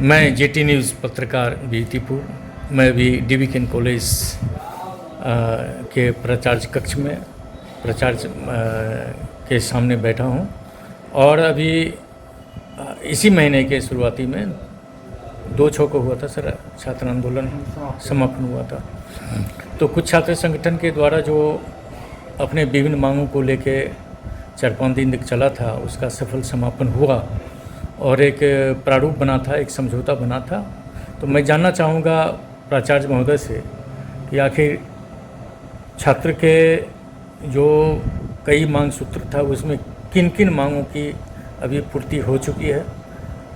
मैं jetty news पत्रकार बीतीपुर। मैं भी डीवीकेन कॉलेज के प्राचार्य कक्ष में प्राचार्य के सामने बैठा हूं और अभी इसी महीने के शुरुआती में 2/6 को हुआ था सर छात्र आंदोलन समापन हुआ था। तो कुछ छात्र संगठन के द्वारा जो अपने विभिन्न मांगों को लेके 4-5 दिन तक चला था, उसका सफल समापन हुआ और एक प्रारूप बना था, एक समझौता बना था। तो मैं जानना चाहूँगा प्राचार्य महोदय से कि आखिर छात्र के जो कई मांग सूत्र था उसमें किन किन मांगों की अभी पूर्ति हो चुकी है,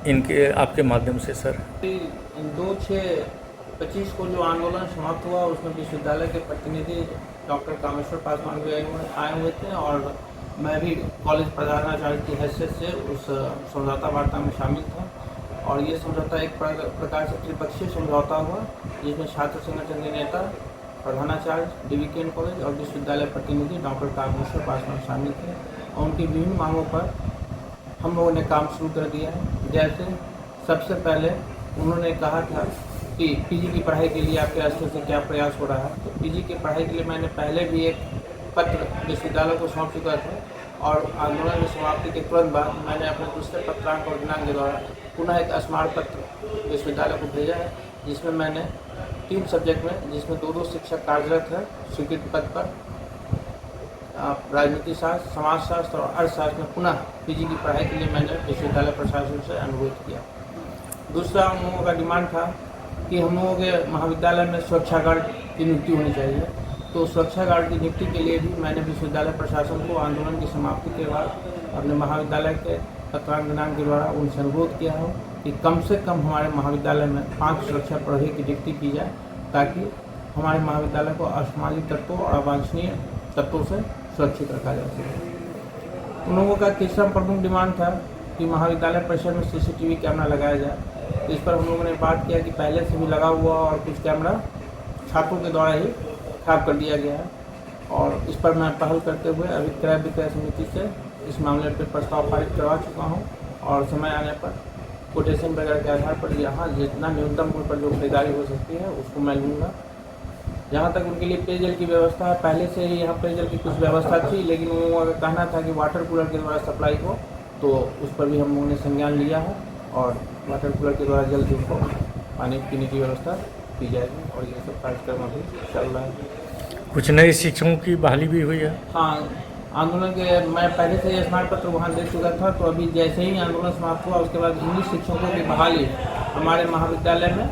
इनके आपके माध्यम से सर। 2/6/25 को जो आंदोलन समाप्त हुआ उसमें विश्वविद्यालय के प्रतिनिधि डॉक्टर कामेश्वर पासवान भी आए हुए थे और मैं भी कॉलेज प्रधानाचार्य की हैसियत से उस समझौता वार्ता में शामिल था। और ये समझौता एक प्रकार से त्रिपक्षीय समझौता हुआ जिसमें छात्र संगठन के नेता, प्रधानाचार्य, डीवीकेन कॉलेज और विश्वविद्यालय प्रतिनिधि डॉक्टर कामेश्वर पासवान शामिल थे और उनकी विभिन्न मांगों पर हम लोगों ने काम शुरू कर दिया है। जैसे सबसे पहले उन्होंने कहा था कि पीजी की पढ़ाई के लिए आपके स्तर से क्या प्रयास हो रहा है। तो पीजी की पढ़ाई के लिए मैंने पहले भी एक पत्र विश्वविद्यालय को सौंप चुका था और आंदोलन की समाप्ति के तुरंत बाद मैंने अपने दूसरे पत्रांक और दिनांक के द्वारा पुनः एक स्मारक पत्र विश्वविद्यालय को भेजा है जिसमें मैंने 3 सब्जेक्ट में, जिसमें 2 शिक्षक कार्यरत है स्वीकृत पद पर, राजनीति शास्त्र, समाजशास्त्र और अर्थशास्त्र में पुनः पीजी की पढ़ाई के लिए मैंने विश्वविद्यालय प्रशासन से अनुरोध किया। दूसरा हम लोगों का डिमांड था कि हम लोगों के महाविद्यालय में सुरक्षा गार्ड की नियुक्ति होनी चाहिए। तो सुरक्षा गार्ड की नियुक्ति के लिए भी मैंने विश्वविद्यालय प्रशासन को आंदोलन की समाप्ति के बाद अपने महाविद्यालय के पत्रांक दिनांक के द्वारा उनसे अनुरोध किया हो कि कम से कम हमारे महाविद्यालय में 5 सुरक्षा प्रहरी की नियुक्ति की जाए ताकि हमारे महाविद्यालय को असामाजिक तत्वों और अवांछनीय तत्वों से सुरक्षित रखा जा सके। उन लोगों का तीसरा प्रमुख डिमांड था कि महाविद्यालय परिसर में CCTV कैमरा लगाया जाए। तो इस पर हम लोगों ने बात किया कि पहले से भी लगा हुआ और कुछ कैमरा छात्रों के द्वारा ही खराब कर दिया गया है और इस पर मैं पहल करते हुए अभी क्रय विक्रय समिति से इस मामले पर प्रस्ताव पारित करवा चुका हूं और समय आने पर कोटेशन वगैरह के आधार पर यहाँ जितना न्यूनतम मूल्य पर जो खरीदारी हो सकती है उसको मैं लूँगा। जहाँ तक उनके लिए पेयजल की व्यवस्था है, पहले से ही यहाँ पेयजल की कुछ व्यवस्था थी लेकिन उन लोगों का कहना था कि वाटर कूलर के द्वारा सप्लाई हो, तो उस पर भी हम लोगों ने संज्ञान लिया है और वाटर कूलर के द्वारा जल्द उनको पानी पीने की व्यवस्था की जाएगी और ये सब कार्यक्रम अभी चल रहा है। कुछ नए शिक्षकों की बहाली भी हुई है। हाँ, आंदोलन के मैं पहले से ही स्मारक पत्र वहाँ दे चुका था। तो अभी जैसे ही आंदोलन समाप्त हुआ उसके बाद इंग्लिश शिक्षकों की बहाली हमारे महाविद्यालय में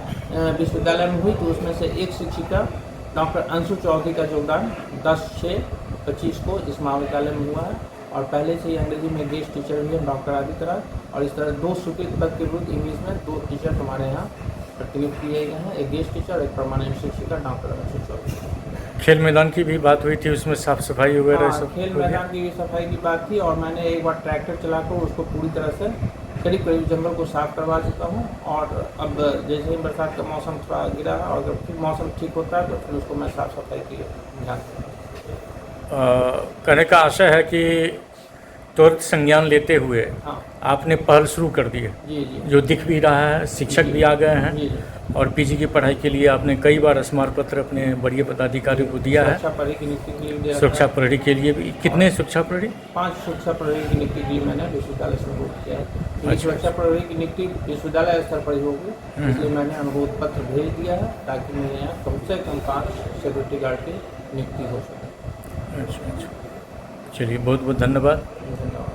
विश्वविद्यालय में हुई। तो उसमें से एक शिक्षिका डॉक्टर अंशु चौधरी का योगदान 10/6/25 को इस महाविद्यालय में हुआ है और पहले से ही अंग्रेजी में गेस्ट टीचर भी है डॉक्टर आदित्य राज और इस तरह 2 स्वीकृत पद के विरुद्ध इंग्लिश में 2 टीचर हमारे यहाँ प्रतिनियुक्त किए गए हैं, एक गेस्ट टीचर और एक परमानेंट शिक्षिका डॉक्टर अंशु चौधरी। खेल मैदान की भी बात हुई थी, उसमें साफ सफाई वगैरह सब। खेल मैदान की भी सफाई की बात थी और मैंने एक बार ट्रैक्टर चलाकर उसको पूरी तरह से करीब जंगल को साफ करवा चुका हूँ और अब जैसे ही बरसात का मौसम थोड़ा गिरा है और अगर फिर मौसम ठीक होता है तो फिर उसको मैं साफ सफाई की ध्यान कहने का आशय है कि त्वरित संज्ञान लेते हुए आपने पहल शुरू कर दी है। जी जी, जो दिख भी रहा है, शिक्षक भी आ गए हैं जी। और पीजी की पढ़ाई के लिए आपने कई बार स्मारक पत्र अपने वरीय पदाधिकारियों को दिया है। सुरक्षा प्रहरी की नियुक्ति के लिए सुरक्षा प्रहरी के लिए भी कितने सुरक्षा प्रहरी? 5 सुरक्षा प्रहरी की नियुक्ति के लिए मैंने विश्वविद्यालय से अनुरोध किया है। सुरक्षा प्रहरी की नियुक्ति विश्वविद्यालय स्तर पर ही होगी, इसलिए मैंने अनुरोध पत्र भेज दिया है ताकि मेरे यहाँ कम से कम 5 सिक्योरिटी गार्ड की नियुक्ति हो सके। अच्छा, चलिए बहुत बहुत धन्यवाद। धन्यवाद।